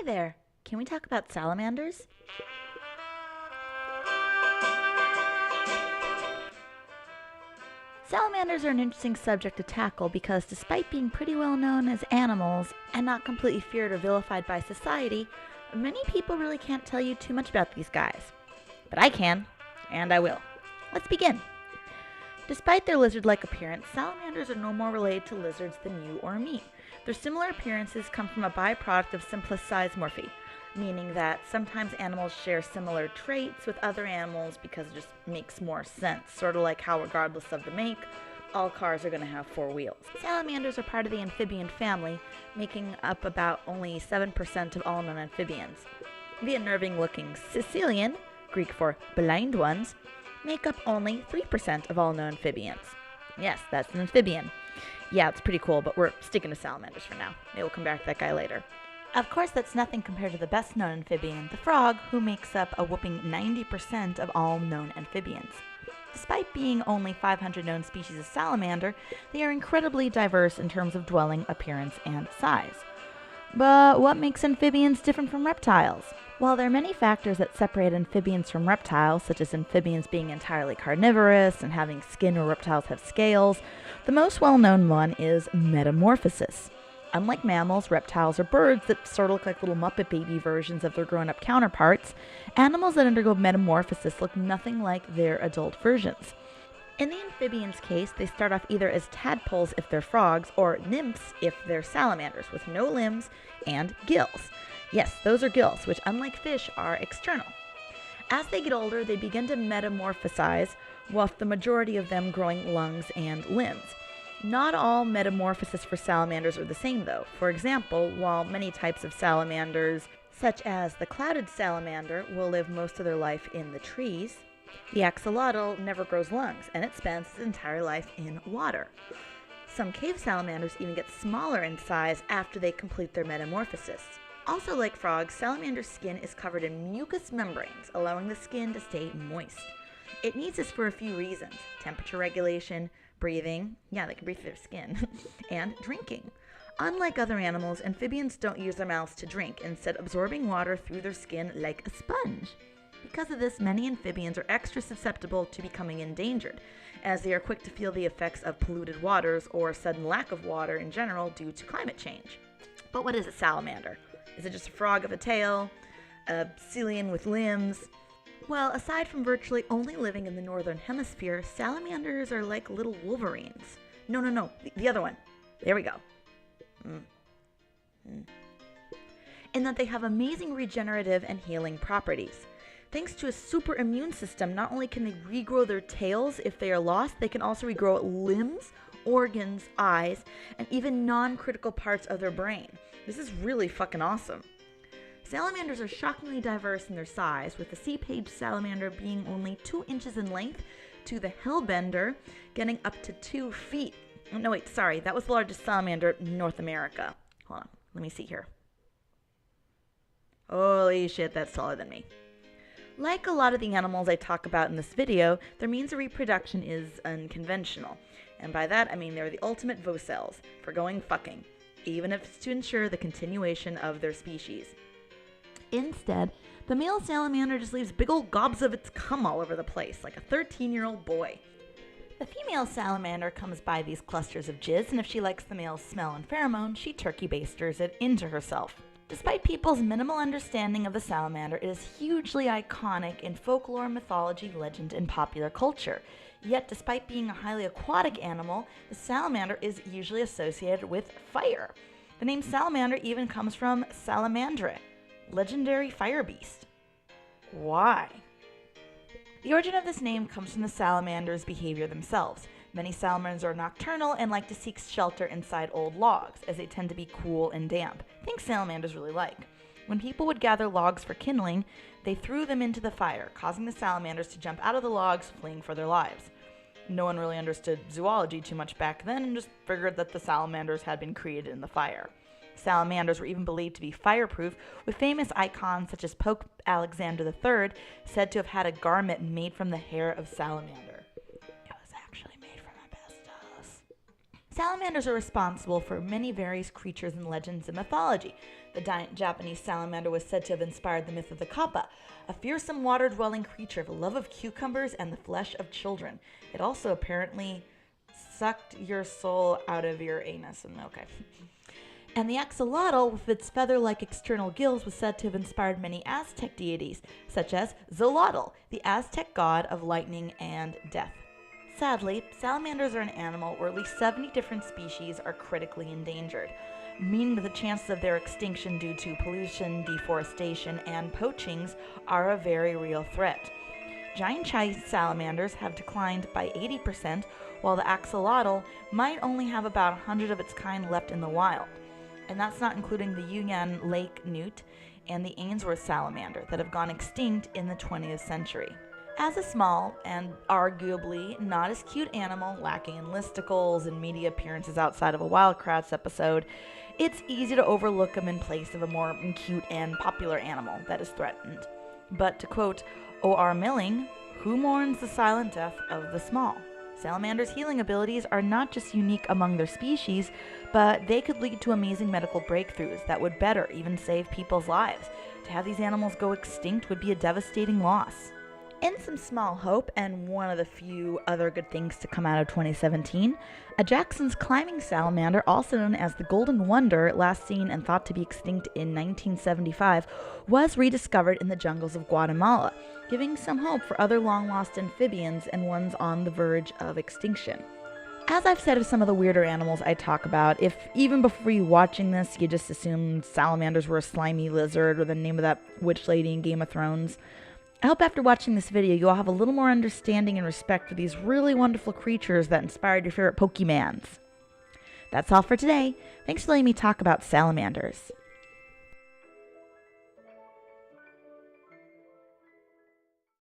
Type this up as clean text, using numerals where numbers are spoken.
there. Can we talk about salamanders? Salamanders are an interesting subject to tackle because despite being pretty well known as animals and not completely feared or vilified by society, many people really can't tell you too much about these guys. But I can, and I will. Let's begin. Despite their lizard-like appearance, salamanders are no more related to lizards than you or me. Their similar appearances come from a byproduct of simplicizomorphy, meaning that sometimes animals share similar traits with other animals because it just makes more sense, sort of like how regardless of the make, all cars are going to have four wheels. Salamanders are part of the amphibian family, making up about only 7% of all known amphibians. The unnerving-looking Sicilian, Greek for blind ones, make up only 3% of all known amphibians. Yes, that's an amphibian. Yeah, it's pretty cool, but we're sticking to salamanders for now. Maybe we'll come back to that guy later. Of course, that's nothing compared to the best known amphibian, the frog, who makes up a whopping 90% of all known amphibians. Despite being only 500 known species of salamander, they are incredibly diverse in terms of dwelling, appearance, and size. But what makes amphibians different from reptiles? While there are many factors that separate amphibians from reptiles, such as amphibians being entirely carnivorous and having skin where reptiles have scales, the most well-known one is metamorphosis. Unlike mammals, reptiles are birds that sort of look like little Muppet Baby versions of their grown-up counterparts. Animals that undergo metamorphosis look nothing like their adult versions. In the amphibians' case, they start off either as tadpoles if they're frogs, or nymphs if they're salamanders, with no limbs and gills. Yes, those are gills, which unlike fish are external. As they get older, they begin to metamorphosize, with the majority of them growing lungs and limbs. Not all metamorphosis for salamanders are the same, though. For example, while many types of salamanders, such as the clouded salamander, will live most of their life in the trees, the axolotl never grows lungs, and it spends its entire life in water. Some cave salamanders even get smaller in size after they complete their metamorphosis. Also, like frogs, salamander's skin is covered in mucous membranes, allowing the skin to stay moist. It needs this for a few reasons: temperature regulation, breathing, yeah, they can breathe through their skin, and drinking. Unlike other animals, amphibians don't use their mouths to drink, instead absorbing water through their skin like a sponge. Because of this, many amphibians are extra susceptible to becoming endangered, as they are quick to feel the effects of polluted waters or sudden lack of water in general due to climate change. But what is a salamander? Is it just a frog with a tail? A coelian with limbs? Well, aside from virtually only living in the northern hemisphere, salamanders are like little wolverines. No, the other one. There we go. In that they have amazing regenerative and healing properties. Thanks to a super immune system, not only can they regrow their tails if they are lost, they can also regrow limbs, organs, eyes, and even non-critical parts of their brain. This is really fucking awesome. Salamanders are shockingly diverse in their size, with the sea-page salamander being only 2 inches in length to the hellbender getting up to 2 feet. No, wait, sorry, that was the largest salamander in North America. Hold on, let me see here. Holy shit, that's taller than me. Like a lot of the animals I talk about in this video, their means of reproduction is unconventional. And by that, I mean they're the ultimate vocels for going fucking, even if it's to ensure the continuation of their species. Instead, the male salamander just leaves big old gobs of its cum all over the place, like a 13-year-old boy. The female salamander comes by these clusters of jizz, and if she likes the male's smell and pheromone, she turkey basters it into herself. Despite people's minimal understanding of the salamander, it is hugely iconic in folklore, mythology, legend, and popular culture. Yet, despite being a highly aquatic animal, the salamander is usually associated with fire. The name salamander even comes from salamandre, legendary fire beast. Why? The origin of this name comes from the salamander's behavior themselves. Many salamanders are nocturnal and like to seek shelter inside old logs, as they tend to be cool and damp, things salamanders really like. When people would gather logs for kindling, they threw them into the fire, causing the salamanders to jump out of the logs, fleeing for their lives. No one really understood zoology too much back then and just figured that the salamanders had been created in the fire. Salamanders were even believed to be fireproof, with famous icons such as Pope Alexander III said to have had a garment made from the hair of salamander. It was actually made from asbestos. Salamanders are responsible for many various creatures and legends in mythology. The giant Japanese salamander was said to have inspired the myth of the kappa, a fearsome water-dwelling creature of a love of cucumbers and the flesh of children. It also apparently sucked your soul out of your anus. Okay. And the axolotl, with its feather-like external gills, was said to have inspired many Aztec deities, such as Xolotl, the Aztec god of lightning and death. Sadly, salamanders are an animal where at least 70 different species are critically endangered, meaning that the chances of their extinction due to pollution, deforestation, and poachings are a very real threat. Giant Chinese salamanders have declined by 80%, while the axolotl might only have about 100 of its kind left in the wild. And that's not including the Yunnan lake newt and the Ainsworth salamander that have gone extinct in the 20th century. As a small and arguably not as cute animal, lacking in listicles and media appearances outside of a Wild Kratts episode, it's easy to overlook them in place of a more cute and popular animal that is threatened. But to quote O.R. Milling, who mourns the silent death of the small? Salamanders' healing abilities are not just unique among their species, but they could lead to amazing medical breakthroughs that would better even save people's lives. To have these animals go extinct would be a devastating loss. In some small hope, and one of the few other good things to come out of 2017, a Jackson's climbing salamander, also known as the Golden Wonder, last seen and thought to be extinct in 1975, was rediscovered in the jungles of Guatemala, giving some hope for other long-lost amphibians and ones on the verge of extinction. As I've said of some of the weirder animals I talk about, if even before you watching this you just assumed salamanders were a slimy lizard or the name of that witch lady in Game of Thrones, I hope after watching this video you'll have a little more understanding and respect for these really wonderful creatures that inspired your favorite Pokemans. That's all for today. Thanks for letting me talk about salamanders.